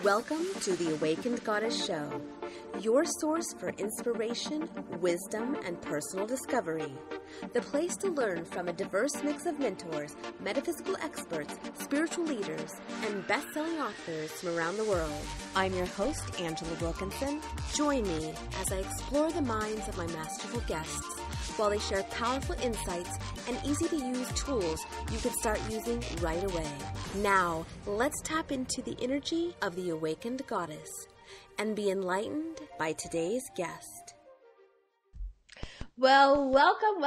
Welcome to the Awakened Goddess Show, your source for inspiration, wisdom, and personal discovery. The place to learn from a diverse mix of mentors, metaphysical experts, spiritual leaders, and best-selling authors from around the world. I'm your host, Angela Wilkinson. Join me as I explore the minds of my masterful guests while they share powerful insights and easy-to-use tools you can start using right away. Now, let's tap into the energy of the Awakened Goddess and be enlightened by today's guest. Well, welcome.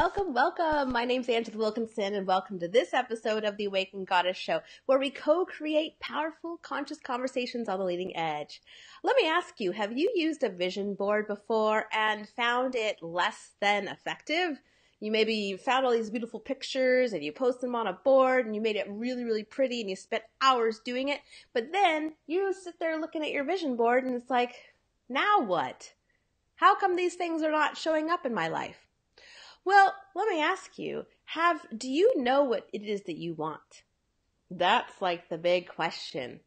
My name's Angela Wilkinson, and welcome to this episode of the Awakened Goddess Show, where we co-create powerful, conscious conversations on the leading edge. Let me ask you, have you used a vision board before and found it less than effective? You maybe found all these beautiful pictures and you post them on a board and you made it really, really pretty and you spent hours doing it. But then you sit there looking at your vision board and it's like, now what? How come these things are not showing up in my life? Well, let me ask you, do you know what it is that you want? That's like the big question.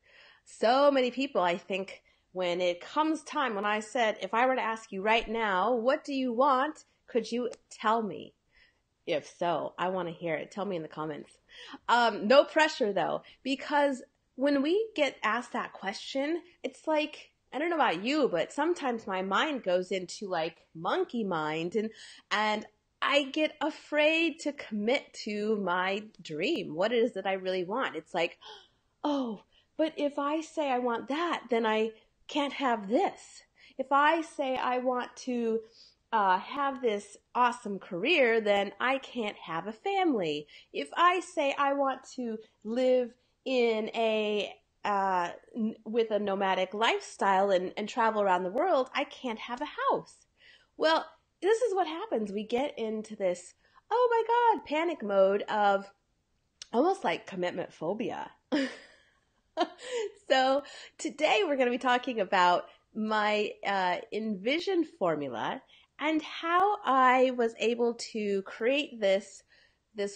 So many people, I think, when it comes time, when I said, if I were to ask you right now, what do you want? Could you tell me? If so, I want to hear it. Tell me in the comments. No pressure though, because when we get asked that question, it's like, I don't know about you, but sometimes my mind goes into like monkey mind and I get afraid to commit to my dream. What it is that I really want. It's like, oh, but if I say I want that, then I can't have this. If I say I want to have this awesome career, then I can't have a family. If I say I want to live in with a nomadic lifestyle and travel around the world, I can't have a house. Well, this is what happens. We get into this, oh my God, panic mode of almost like commitment phobia. So today we're going to be talking about my Envision formula and how I was able to create this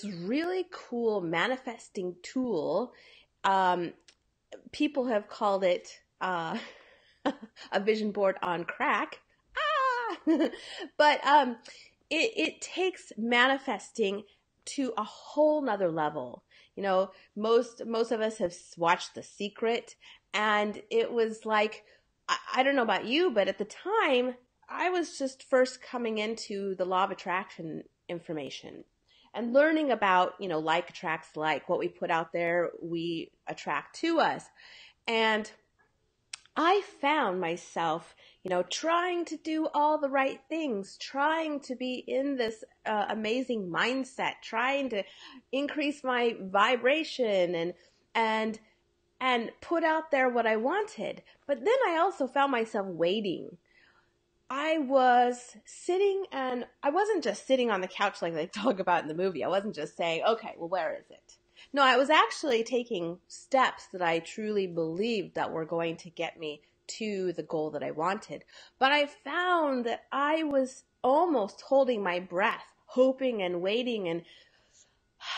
really cool manifesting tool. People have called it a vision board on crack. But it takes manifesting to a whole nother level. You know, most of us have watched The Secret, and it was like, I don't know about you, but at the time, I was just first coming into the law of attraction information and learning about, like attracts like. What we put out there, we attract to us. And I found myself, trying to do all the right things, trying to be in this amazing mindset, trying to increase my vibration and put out there what I wanted. But then I also found myself waiting. I was sitting, and I wasn't just sitting on the couch like they talk about in the movie. I wasn't just saying, okay, well, where is it? No, I was actually taking steps that I truly believed that were going to get me to the goal that I wanted. But I found that I was almost holding my breath, hoping and waiting and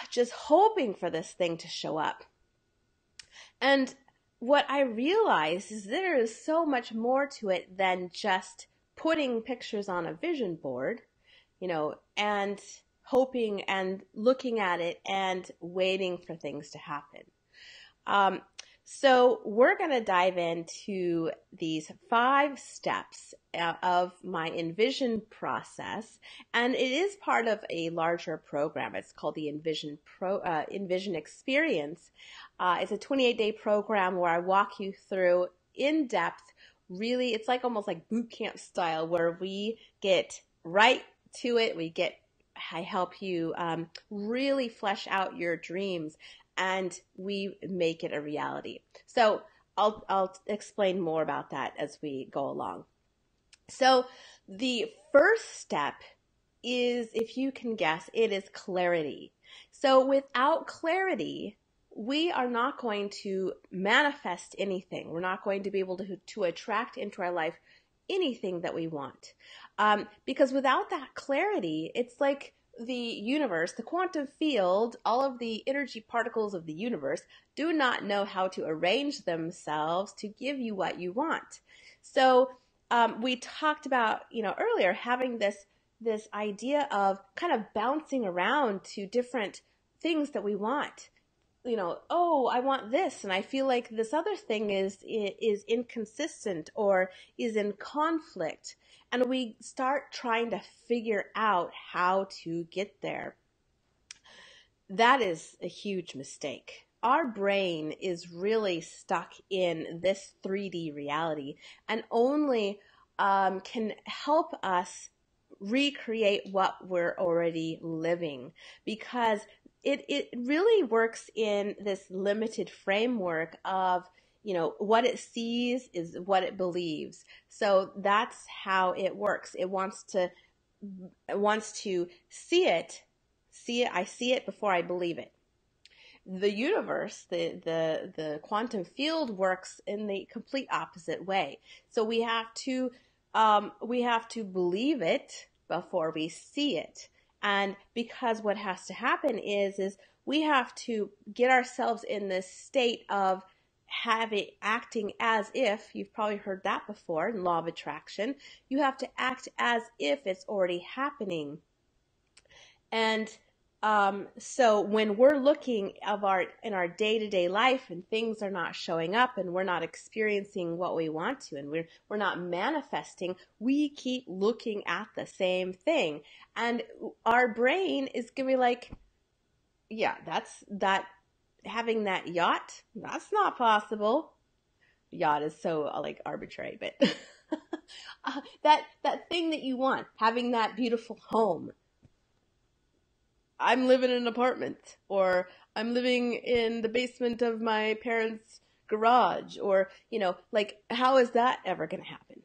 just hoping for this thing to show up. And what I realized is there is so much more to it than just putting pictures on a vision board, and hoping and looking at it and waiting for things to happen. So we're going to dive into these 5 steps of my Envision process, and it is part of a larger program. It's called the Envision Experience. It's a 28-day program where I walk you through in depth. Really, it's like almost like boot camp style, where we get right to it. I help you really flesh out your dreams, and we make it a reality. So I'll explain more about that as we go along. So the first step is, if you can guess, it is clarity. So without clarity, we are not going to manifest anything. We're not going to be able to attract into our life anything that we want. Because without that clarity, it's like the universe, the quantum field, all of the energy particles of the universe do not know how to arrange themselves to give you what you want. So we talked about, earlier, having this idea of kind of bouncing around to different things that we want. Oh, I want this, and I feel like this other thing is inconsistent or is in conflict, and we start trying to figure out how to get there. That is a huge mistake. Our brain is really stuck in this 3D reality and only can help us recreate what we're already living, because it really works in this limited framework of, what it sees is what it believes. So that's how it works. It wants to see it. I see it before I believe it. The universe, the quantum field, works in the complete opposite way. So we have to believe it before we see it. And because what has to happen is we have to get ourselves in this state of acting as if, you've probably heard that before in law of attraction, you have to act as if it's already happening. And so when we're looking in our day-to-day life and things are not showing up and we're not experiencing what we want to, and we're not manifesting, we keep looking at the same thing. And our brain is going to be like, yeah, that having that yacht, that's not possible. Yacht is so like arbitrary, but that thing that you want, having that beautiful home, I'm living in an apartment, or I'm living in the basement of my parents' garage, or, like, how is that ever going to happen?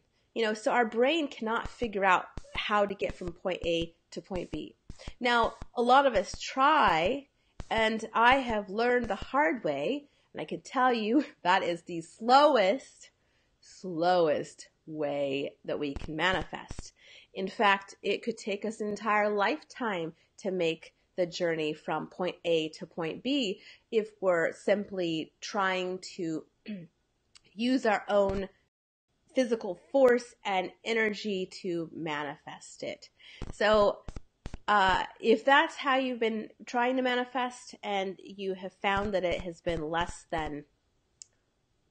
So our brain cannot figure out how to get from point A to point B. Now, a lot of us try, and I have learned the hard way, and I can tell you that is the slowest way that we can manifest. In fact, it could take us an entire lifetime to make the journey from point A to point B if we're simply trying to use our own physical force and energy to manifest it. So if that's how you've been trying to manifest and you have found that it has been less than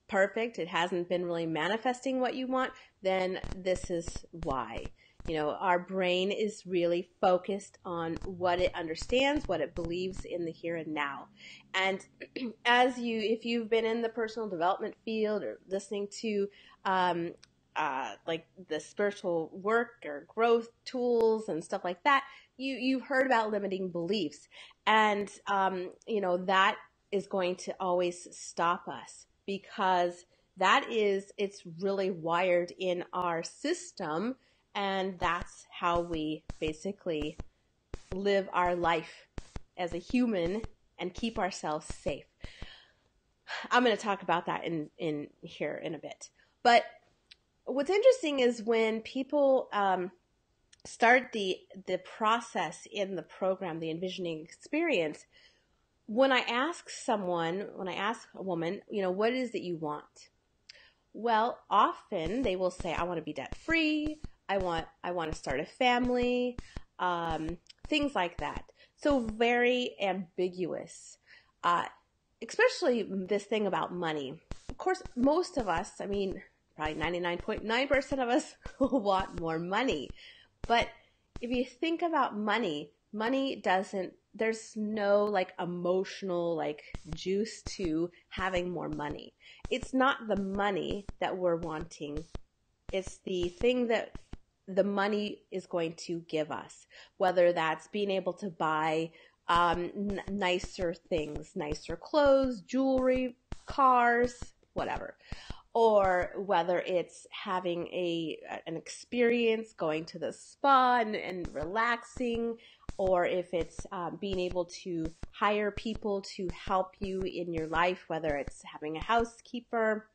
perfect, it hasn't been really manifesting what you want, then this is why. Our brain is really focused on what it understands, what it believes in the here and now. And if you've been in the personal development field or listening to like the spiritual work or growth tools and stuff like that, you've heard about limiting beliefs. And, that is going to always stop us, because it's really wired in our system. And that's how we basically live our life as a human and keep ourselves safe. I'm going to talk about that in here in a bit. But what's interesting is when people start the process in the program, the envisioning experience, when I ask a woman, what is it you want? Well, often they will say, I want to be debt free. I want to start a family, things like that. So very ambiguous, especially this thing about money. Of course, most of us, probably 99.9% of us want more money. But if you think about money there's no like emotional like juice to having more money. It's not the money that we're wanting. It's the thing that the money is going to give us, whether that's being able to buy nicer things, nicer clothes, jewelry, cars, whatever. Or whether it's having an experience, going to the spa and relaxing, or if it's being able to hire people to help you in your life, whether it's having a housekeeper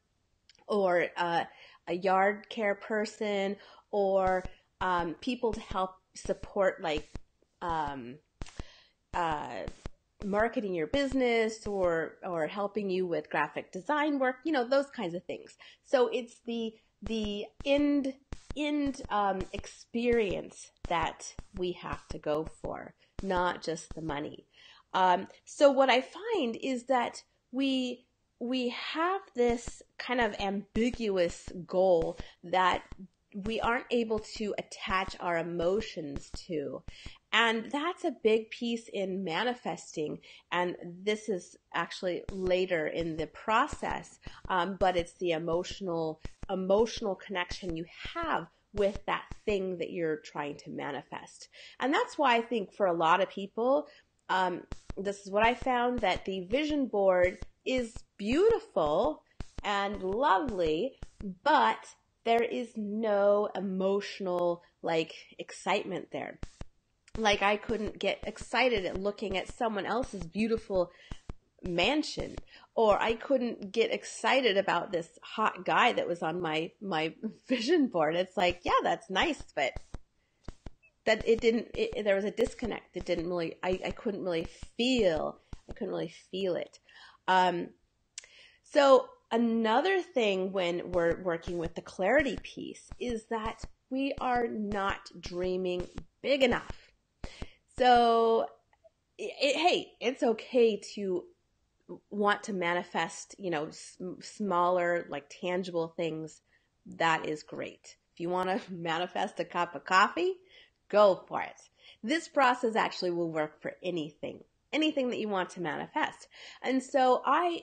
or a yard care person, or people to help support like um, uh, marketing your business or helping you with graphic design work, those kinds of things. So it's the end experience that we have to go for, not just the money. So what I find is that we have this kind of ambiguous goal that we aren't able to attach our emotions to. And that's a big piece in manifesting. And this is actually later in the process, but it's the emotional connection you have with that thing that you're trying to manifest. And that's why I think for a lot of people, this is what I found, that the vision board is beautiful and lovely, but there is no emotional excitement there. Like, I couldn't get excited at looking at someone else's beautiful mansion, or I couldn't get excited about this hot guy that was on my vision board. It's like, yeah, that's nice, but that there was a disconnect. It didn't really, I couldn't really feel it. So another thing when we're working with the clarity piece is that we are not dreaming big enough. So, hey, it's okay to want to manifest, smaller, tangible things. That is great. If you want to manifest a cup of coffee, go for it. This process actually will work for anything that you want to manifest. And so I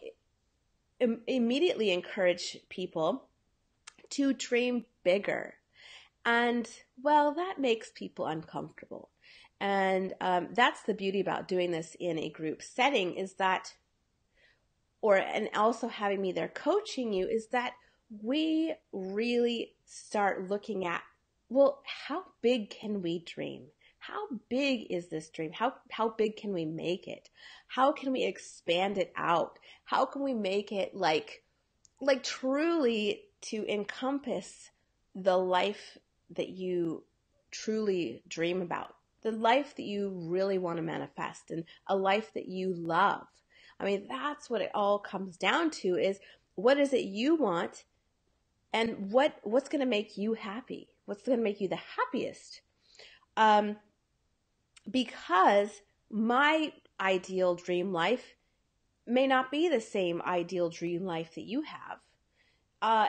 immediately encourage people to dream bigger. And, well, that makes people uncomfortable. And that's the beauty about doing this in a group setting, is that, and also having me there coaching you, is that we really start looking at, well, how big can we dream? How big is this dream? How big can we make it? How can we expand it out? How can we make it like truly to encompass the life that you truly dream about, the life that you really want to manifest, and a life that you love? I mean, that's what it all comes down to, is what is it you want, and what's going to make you happy? What's going to make you the happiest? Because my ideal dream life may not be the same ideal dream life that you have.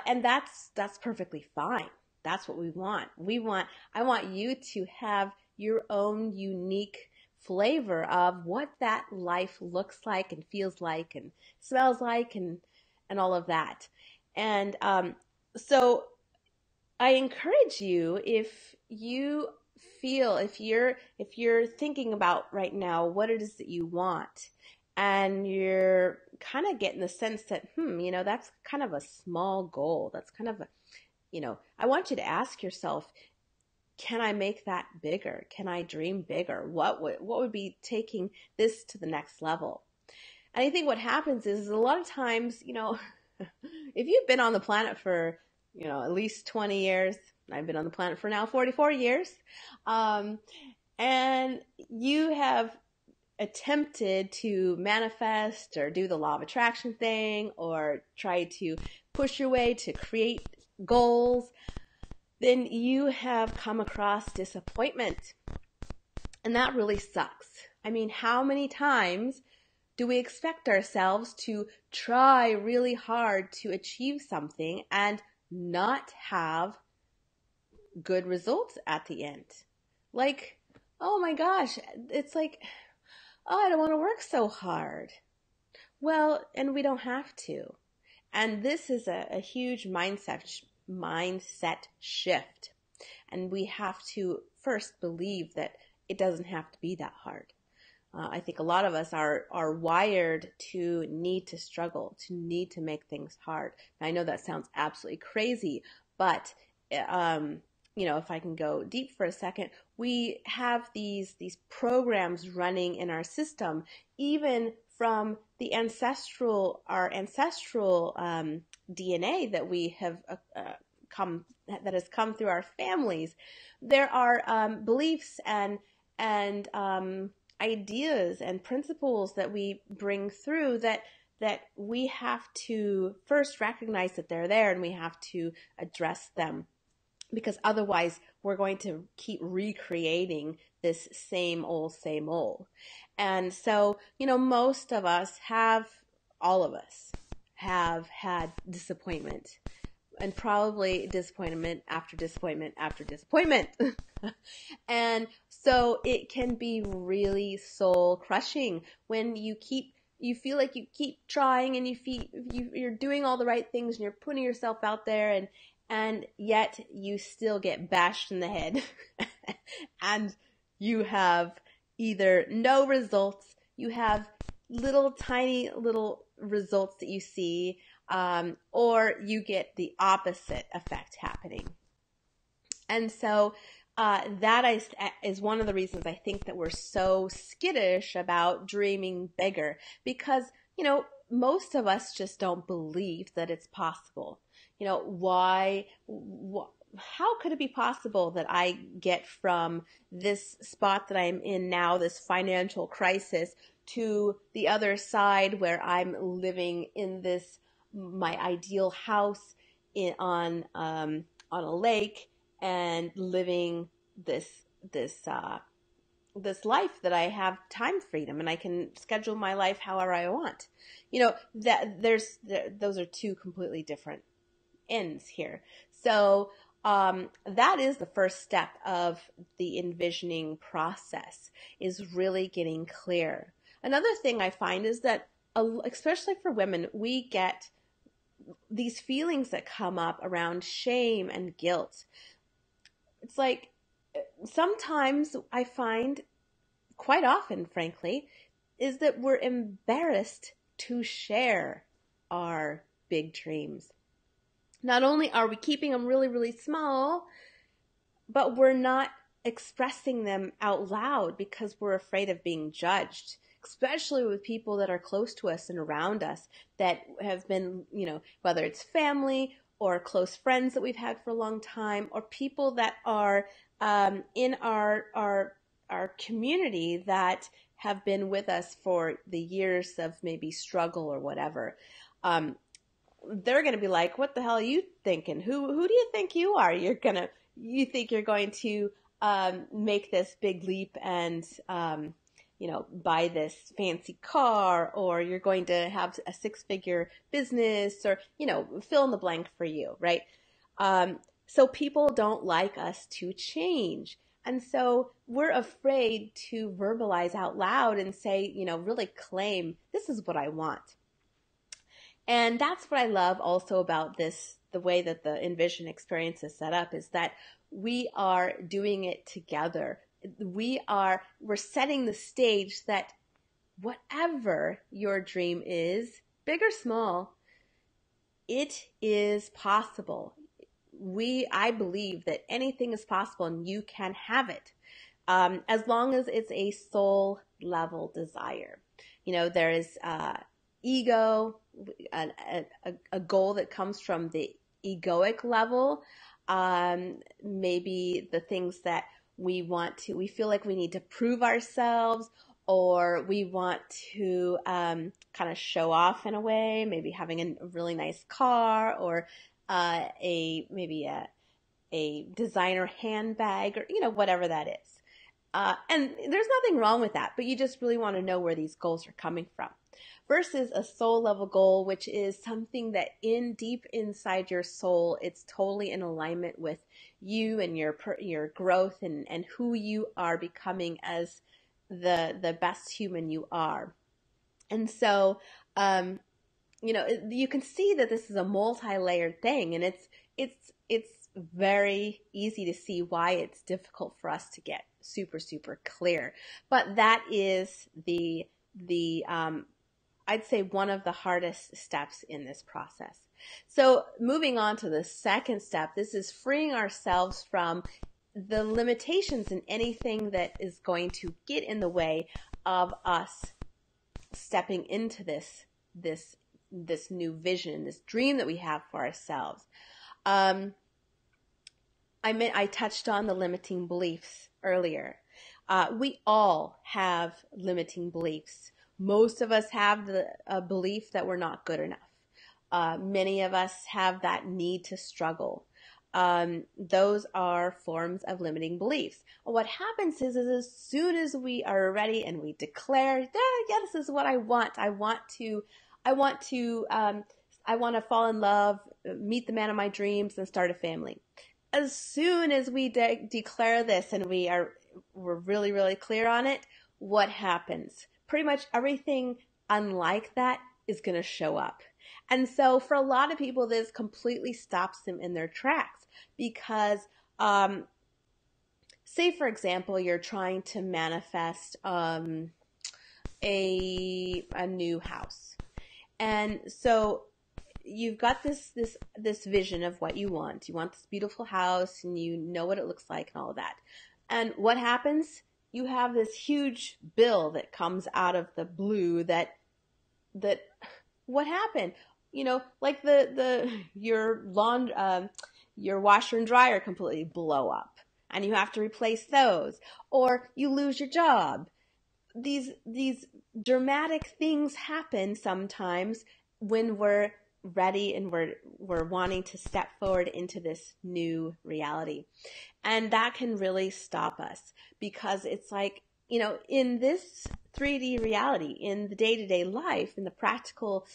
And that's perfectly fine. That's what we want. I want you to have your own unique flavor of what that life looks like and feels like and smells like and all of that. And so I encourage you, if you feel, if you're thinking about right now what it is that you want, and you're kind of getting the sense that, that's kind of a small goal. That's kind of I want you to ask yourself, can I make that bigger? Can I dream bigger? What would be taking this to the next level? And I think what happens is, a lot of times, if you've been on the planet for, at least 20 years, I've been on the planet for now 44 years, and you have attempted to manifest or do the law of attraction thing, or try to push your way to create goals, then you have come across disappointment. And that really sucks. I mean, how many times do we expect ourselves to try really hard to achieve something and not have good results at the end? Like, oh my gosh, it's like, oh, I don't want to work so hard. Well, and we don't have to. And this is a huge mindset shift. And we have to first believe that it doesn't have to be that hard. I think a lot of us are wired to need to struggle, to need to make things hard. And I know that sounds absolutely crazy, but if I can go deep for a second, we have these programs running in our system, even from the our ancestral DNA that we have that has come through our families. There are beliefs and and ideas and principles that we bring through that we have to first recognize that they're there, and we have to address them, because otherwise we're going to keep recreating this same old, same old. And so, most of us all of us have had disappointment, and probably disappointment after disappointment after disappointment. And so it can be really soul crushing when you feel like you keep trying, and you're doing all the right things, and you're putting yourself out there, and yet you still get bashed in the head. And you have either no results, you have little tiny little results that you see, or you get the opposite effect happening. And so that is one of the reasons I think that we're so skittish about dreaming bigger, because, most of us just don't believe that it's possible. How could it be possible that I get from this spot that I'm in now, this financial crisis, to the other side where I'm living in my ideal house on a lake, and living this life that I have time freedom, and I can schedule my life however I want. Those are two completely different ends here. So that is the first step of the envisioning process, is really getting clear. Another thing I find is that, especially for women, we get these feelings that come up around shame and guilt. It's like, sometimes I find, quite often, frankly, is that we're embarrassed to share our big dreams. Not only are we keeping them really, really small, but we're not expressing them out loud because we're afraid of being judged, especially with people that are close to us and around us, that have been, whether it's family or close friends that we've had for a long time, or people that are in our community that have been with us for the years of maybe struggle or whatever. They're going to be like, what the hell are you thinking? Who do you think you are? You think you're going to make this big leap and buy this fancy car, or you're going to have a 6-figure business, or fill in the blank for you, right? So people don't like us to change. And so we're afraid to verbalize out loud and say, really claim, this is what I want. And that's what I love also about this, the way that the Envision experience is set up, is that we are doing it together. We're setting the stage that whatever your dream is, big or small, it is possible. I believe that anything is possible, and you can have it, as long as it's a soul level desire. There is ego, a goal that comes from the egoic level, maybe the things that we feel like we need to prove ourselves, or we want to kind of show off in a way, maybe having a really nice car, or maybe a designer handbag, or whatever that is. And there's nothing wrong with that, but you just really want to know where these goals are coming from. Versus a soul level goal, which is something that deep inside your soul, it's totally in alignment with you and your growth and who you are becoming as the best human you are. And so, you can see that this is a multi-layered thing, and it's very easy to see why it's difficult for us to get super, super clear. But that is the I'd say one of the hardest steps in this process. So moving on to the second step, this is freeing ourselves from the limitations and anything that is going to get in the way of us stepping into this new vision, this dream that we have for ourselves. I touched on the limiting beliefs earlier. We all have limiting beliefs. Most of us have the belief that we're not good enough. Many of us have that need to struggle. Those are forms of limiting beliefs. What happens is as soon as we are ready and we declare, yeah, this is what I want. I want to fall in love, meet the man of my dreams, and start a family. As soon as we declare this and we're really, really clear on it, what happens? Pretty much everything unlike that is going to show up. And so for a lot of people, this completely stops them in their tracks because, say, for example, you're trying to manifest a new house. And so you've got this vision of what you want. You want this beautiful house and you know what it looks like and all of that. And what happens? You have this huge bill that comes out of the blue that what happened? Like your washer and dryer completely blow up and you have to replace those, or you lose your job. These dramatic things happen sometimes when we're ready and we're wanting to step forward into this new reality. And that can really stop us because it's like, in this 3D reality, in the day-to-day life, in the practical,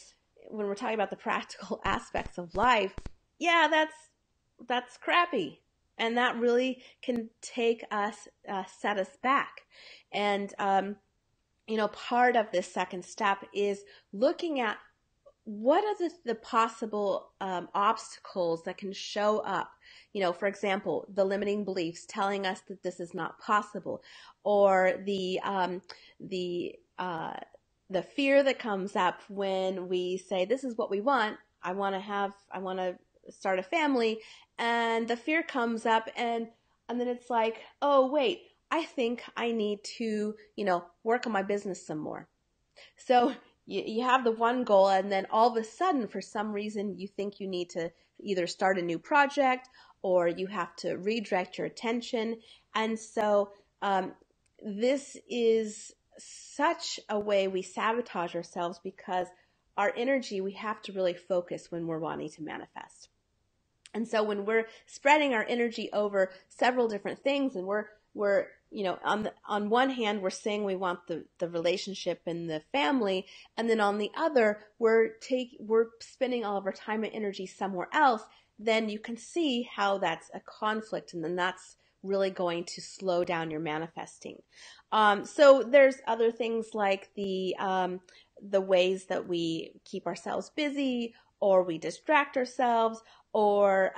when we're talking about the practical aspects of life, yeah, that's crappy. And that really can take us, set us back. And, part of this second step is looking at what are the possible obstacles that can show up. For example, the limiting beliefs telling us that this is not possible, or the fear that comes up when we say, this is what we want. I want to start a family, and the fear comes up, and then it's like, oh wait, I think I need to, work on my business some more. So you have the one goal, and then all of a sudden, for some reason, you think you need to either start a new project or you have to redirect your attention. And so this is such a way we sabotage ourselves because our energy, we have to really focus when we're wanting to manifest. And so when we're spreading our energy over several different things, and we're on one hand, we're saying we want the relationship and the family, and then on the other, we're spending all of our time and energy somewhere else, then you can see how that's a conflict, and then that's really going to slow down your manifesting. So there's other things like the ways that we keep ourselves busy, or we distract ourselves, or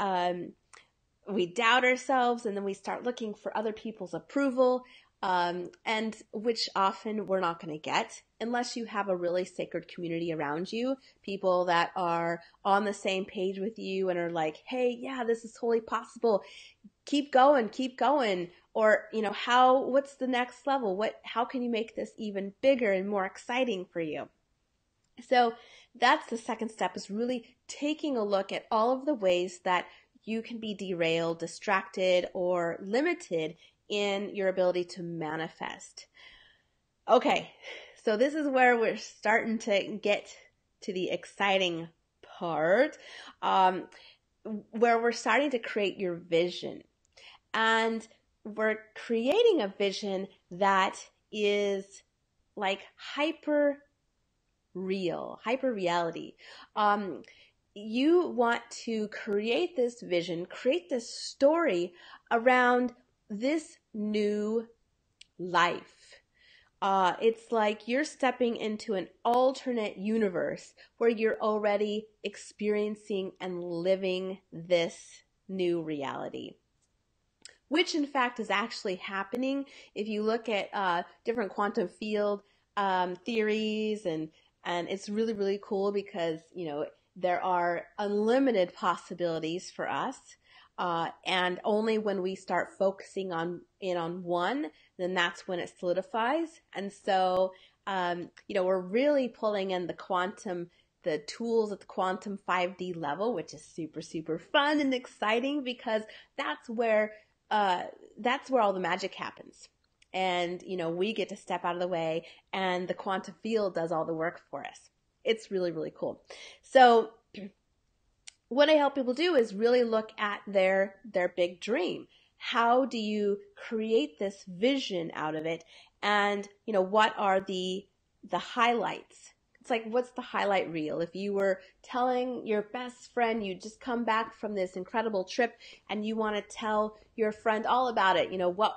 we doubt ourselves, and then we start looking for other people's approval, and which often we're not going to get unless you have a really sacred community around you, people that are on the same page with you and are like, hey, yeah, this is totally possible. Keep going. Or, what's the next level? How can you make this even bigger and more exciting for you? So that's the second step, is really taking a look at all of the ways that you can be derailed, distracted, or limited in your ability to manifest. Okay, so this is where we're starting to get to the exciting part, where we're starting to create your vision. And we're creating a vision that is like hyper reality. You want to create this vision, create this story around this new life. It's like you're stepping into an alternate universe where you're already experiencing and living this new reality, which in fact is actually happening. If you look at different quantum field theories, and it's really, really cool because, there are unlimited possibilities for us. And only when we start focusing on one, then that's when it solidifies. And so, we're really pulling in the tools at the quantum 5D level, which is super, super fun and exciting because that's where all the magic happens. and, we get to step out of the way, and the quantum field does all the work for us. It's really, really cool. So what I help people do is really look at their big dream. How do you create this vision out of it? And, what are the highlights? It's like, what's the highlight reel? If you were telling your best friend you just come back from this incredible trip and you want to tell your friend all about it,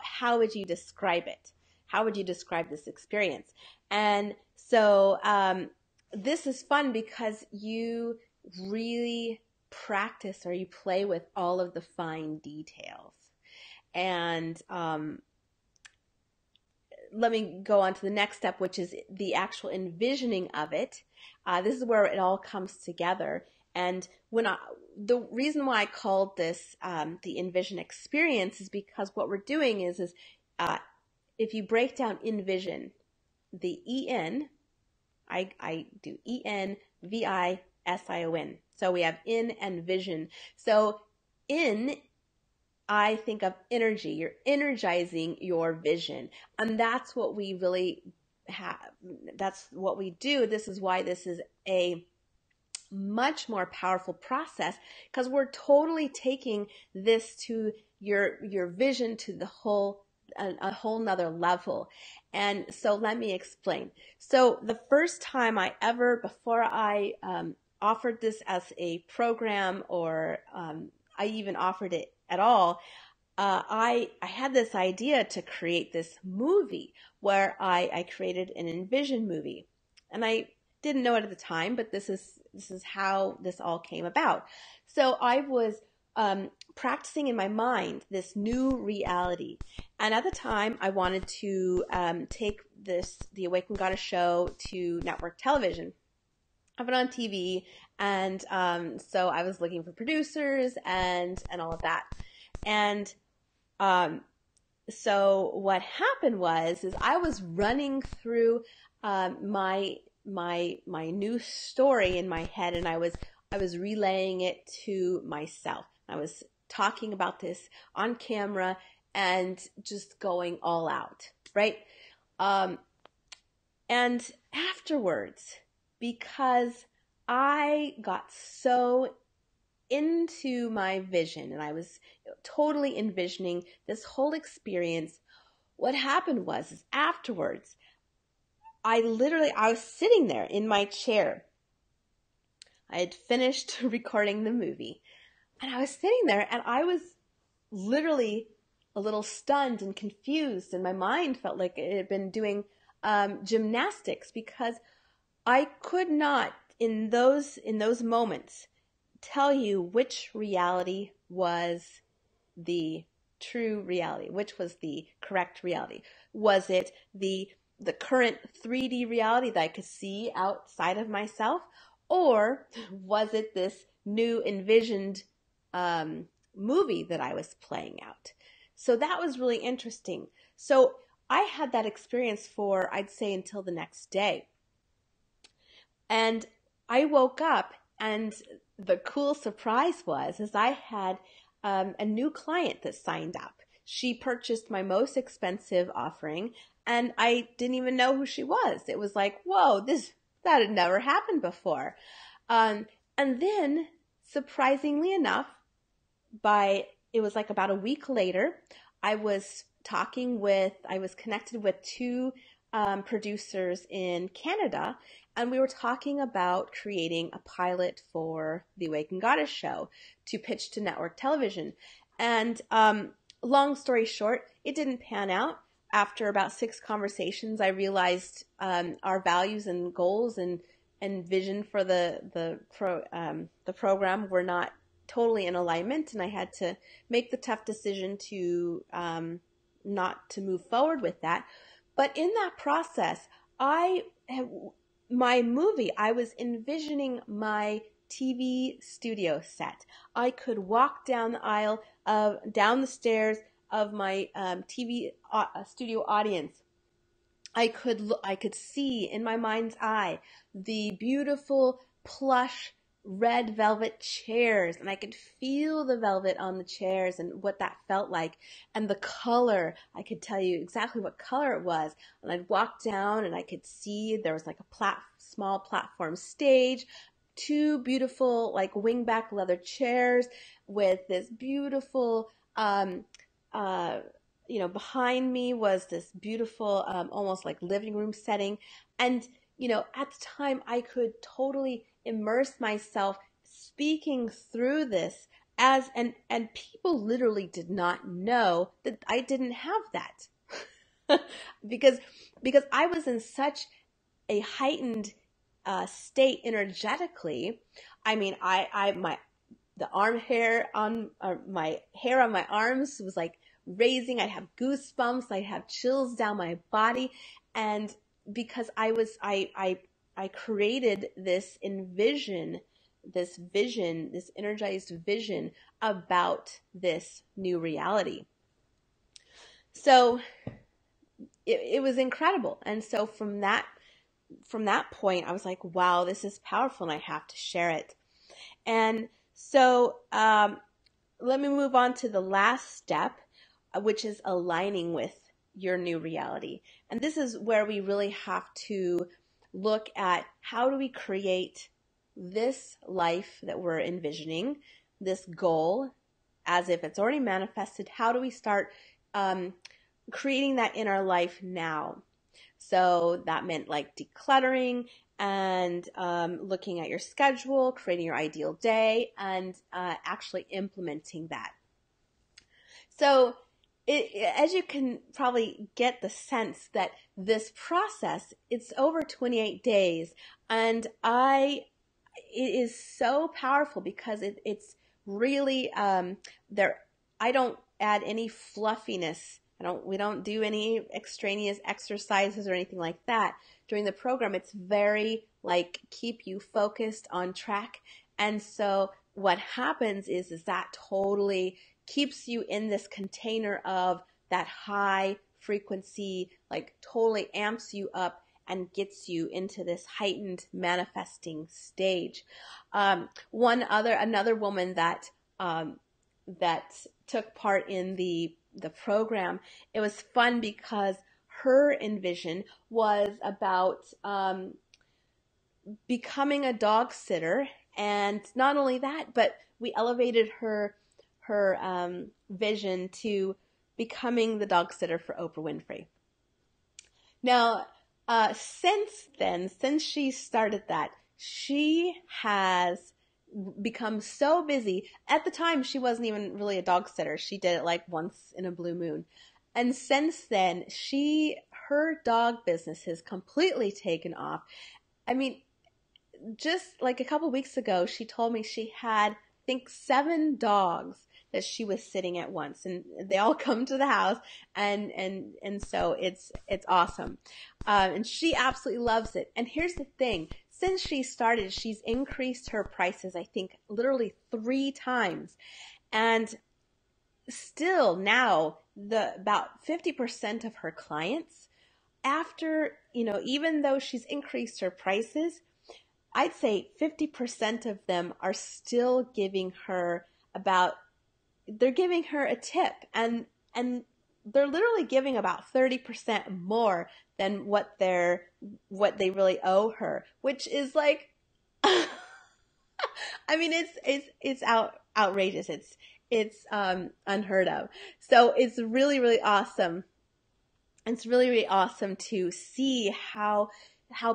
how would you describe it? How would you describe this experience? And so this is fun because you really practice, or you play with all of the fine details. And let me go on to the next step, which is the actual envisioning of it. This is where it all comes together. And the reason why I called this the envision experience is because what we're doing is if you break down envision, the E-N, I do E-N-V-I-S-I-O-N. So we have in and vision. So in, I think of energy. You're energizing your vision. And that's what we really have. That's what we do. This is why this is a much more powerful process, because we're totally taking this to your vision to a whole nother level. And so let me explain. So the first time before I offered this as a program, or I even offered it at all, I had this idea to create this movie where I created an envision movie. And I didn't know it at the time, but this is how this all came about. So I was practicing in my mind this new reality. And at the time, I wanted to take the Awakened Goddess show to network television. Have it on TV, and so I was looking for producers and all of that. And so what happened was I was running through my new story in my head, and I was relaying it to myself. I was talking about this on camera and just going all out, right? And afterwards, because I got so into my vision and I was totally envisioning this whole experience, what happened was afterwards, I was sitting there in my chair. I had finished recording the movie, and I was sitting there, and I was literally a little stunned and confused, and my mind felt like it had been doing gymnastics, because I could not in those moments tell you which reality was the true reality, which was the correct reality. Was it the current 3D reality that I could see outside of myself, or was it this new envisioned movie that I was playing out? So that was really interesting. So I had that experience for, I'd say, until the next day. And I woke up, and the cool surprise was I had a new client that signed up. She purchased my most expensive offering, and I didn't even know who she was. It was like, whoa, that had never happened before. And then, surprisingly enough, it was like about a week later, I was connected with two producers in Canada, and we were talking about creating a pilot for the Awakened Goddess show to pitch to network television. And long story short, it didn't pan out. After about 6 conversations, I realized our values and goals and vision for the program were not totally in alignment, and I had to make the tough decision to not to move forward with that. But in that process, I was envisioning my TV studio set. I could walk down the aisle, down the stairs of my TV studio audience. I could see in my mind's eye the beautiful plush red velvet chairs, and I could feel the velvet on the chairs and what that felt like. And the color, I could tell you exactly what color it was. And I'd walk down and I could see there was like a small platform stage, two beautiful like wingback leather chairs with this beautiful, uh, behind me was this beautiful, almost like living room setting. And at the time I could totally immerse myself speaking through this and people literally did not know that I didn't have that. because I was in such a heightened state energetically. I mean, the arm hair on my hair on my arms was like raising. I'd have goosebumps. I'd have chills down my body. And because I created this this energized vision about this new reality. So it was incredible. And so from that point, I was like, wow, this is powerful and I have to share it. And so let me move on to the last step, which is aligning with your new reality. And this is where we really have to look at how do we create this life that we're envisioning, this goal, as if it's already manifested. How do we start creating that in our life now? So that meant like decluttering and looking at your schedule, creating your ideal day, and actually implementing that. So as you can probably get the sense that this process, it's over 28 days, and it is so powerful because it's really there. I don't add any fluffiness. We don't do any extraneous exercises or anything like that during the program. It's very like keep you focused on track. And so what happens is that totally keeps you in this container of that high frequency, like totally amps you up and gets you into this heightened manifesting stage. Another woman that took part in the program, it was fun because her envision was about becoming a dog sitter. And not only that, but we elevated her vision to becoming the dog sitter for Oprah Winfrey. Now, since she started that, she has become so busy. At the time, she wasn't even really a dog sitter. She did it like once in a blue moon. And since then, her dog business has completely taken off. I mean, just like a couple weeks ago, she told me she had, I think, 7 dogs that she was sitting at once, and they all come to the house, and so it's awesome, and she absolutely loves it. And here's the thing: since she started, she's increased her prices, I think, literally 3 times, and still now about 50% of her clients, after even though she's increased her prices, I'd say 50% of them are still giving her they're giving her a tip, and they're literally giving about 30% more than what they really owe her, which is like, I mean, it's outrageous. It's unheard of. So it's really, really awesome. It's really, really awesome to see how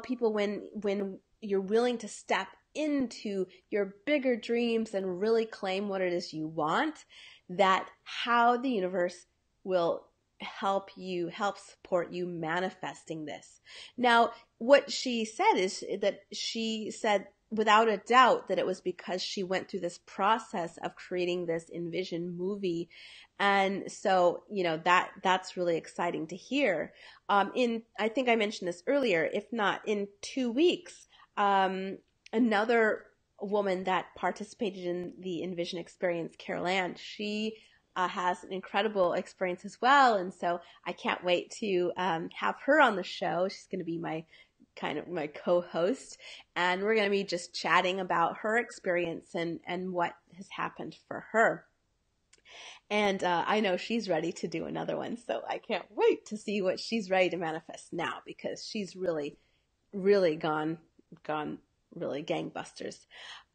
people, when you're willing to step into your bigger dreams and really claim what it is you want, that how the universe will help support you manifesting this. Now, what she said is that she said without a doubt that it was because she went through this process of creating this envision movie. And so, that's really exciting to hear. I think I mentioned this earlier, if not in 2 weeks, another woman that participated in the Envision experience, Carol Ann, she has an incredible experience as well. And so I can't wait to have her on the show. She's going to be my kind of my co-host, and we're going to be just chatting about her experience and what has happened for her. And I know she's ready to do another one, so I can't wait to see what she's ready to manifest now, because she's really, really gone really gangbusters.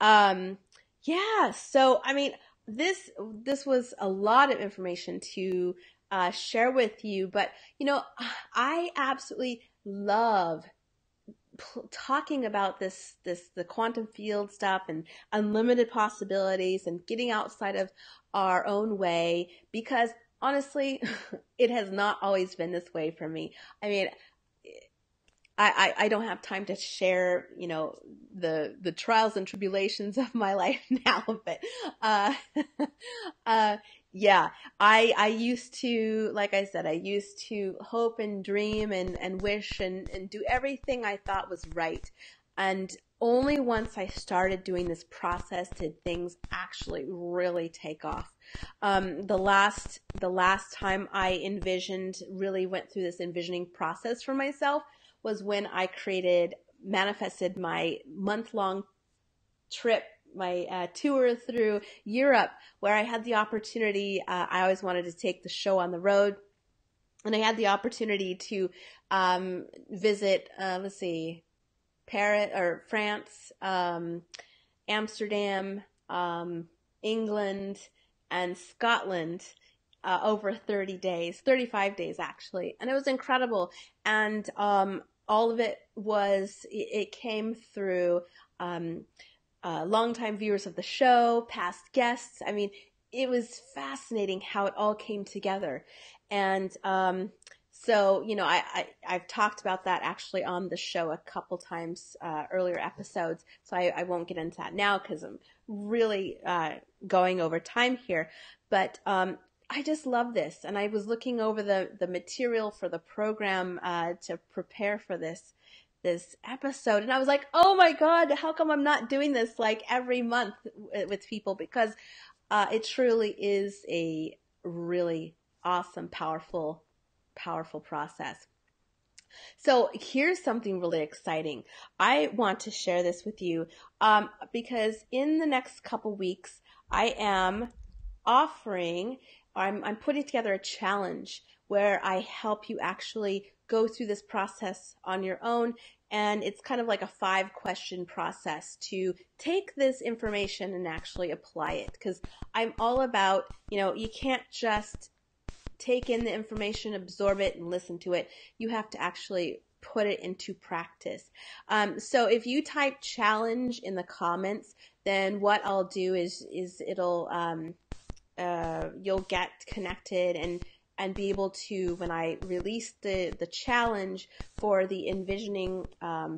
Um, yeah, so I mean, this was a lot of information to share with you, but I absolutely love talking about the quantum field stuff and unlimited possibilities and getting outside of our own way, because honestly it has not always been this way for me. I mean, I don't have time to share, the trials and tribulations of my life now, but uh, uh, yeah, I used to, like I said, I used to hope and dream and wish and do everything I thought was right. And only once I started doing this process did things actually really take off. The last time I really went through this envisioning process for myself was when I manifested my month-long trip, my tour through Europe, where I had the opportunity. I always wanted to take the show on the road, and I had the opportunity to visit, let's see, Paris or France, Amsterdam, England, and Scotland over 30 days, 35 days actually. And it was incredible. And all of it came through longtime viewers of the show, past guests. I mean, it was fascinating how it all came together. And so, I've talked about that actually on the show a couple times, earlier episodes. So I won't get into that now because I'm really going over time here. But I just love this. And I was looking over the material for the program to prepare for this episode, and I was like, oh my God, how come I'm not doing this like every month with people? Because it truly is a really awesome, powerful process. So here's something really exciting. I want to share this with you because in the next couple weeks, I am I'm putting together a challenge where I help you actually go through this process on your own. And it's kind of like a 5-question process to take this information and actually apply it. Because I'm all about, you can't just take in the information, absorb it, and listen to it. You have to actually put it into practice. So if you type challenge in the comments, then what I'll do is it'll you'll get connected and be able to, when I release the challenge for the envisioning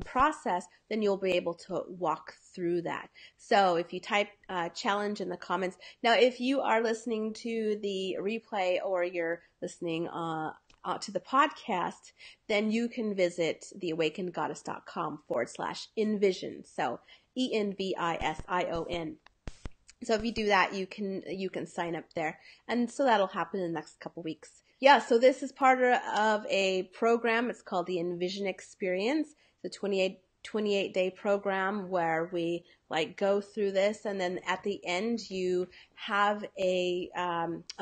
process, then you'll be able to walk through that. So if you type challenge in the comments. Now, if you are listening to the replay or you're listening to the podcast, then you can visit theawakenedgoddess.com/envision. So ENVISION. So if you do that, you can sign up there. And so that'll happen in the next couple weeks. Yeah, so this is part of a program. It's called the Envision Experience. It's a 28-day program where we go through this, and then at the end you have a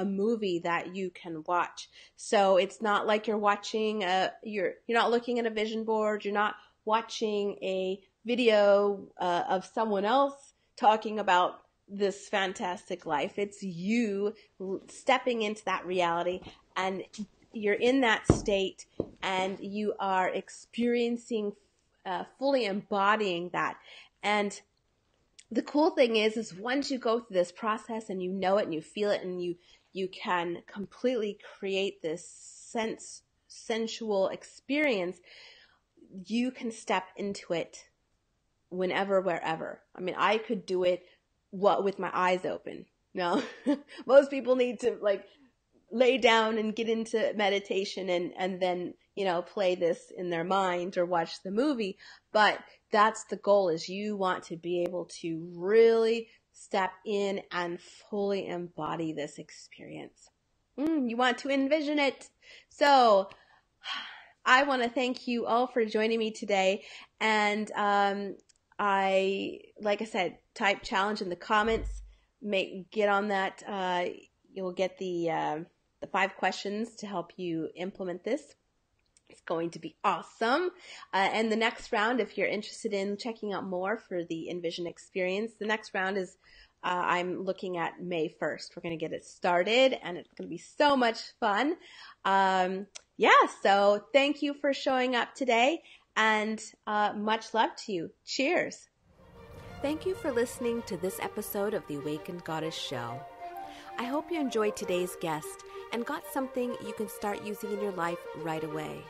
movie that you can watch. So it's not like you're watching you're not looking at a vision board. You're not watching a video of someone else talking about this fantastic life. It's you stepping into that reality, and you're in that state, and you are experiencing, fully embodying that. And the cool thing is once you go through this process and you know it and you feel it, and you can completely create this sensual experience, you can step into it whenever, wherever. I mean, I could do it with my eyes open. No, most people need to lay down and get into meditation and then, play this in their mind or watch the movie. But that's the goal, is you want to be able to really step in and fully embody this experience. You want to envision it. So I want to thank you all for joining me today. And like I said, type challenge in the comments. Get on that. You'll get the 5 questions to help you implement this. It's going to be awesome. And the next round, if you're interested in checking out more for the Envision experience, the next round is I'm looking at May 1st. We're going to get it started, and it's going to be so much fun. So thank you for showing up today, and much love to you. Cheers. Thank you for listening to this episode of the Awakened Goddess Show. I hope you enjoyed today's guest and got something you can start using in your life right away.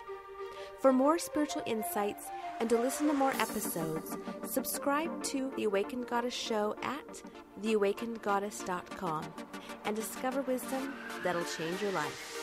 For more spiritual insights and to listen to more episodes, subscribe to The Awakened Goddess Show at theawakenedgoddess.com and discover wisdom that'll change your life.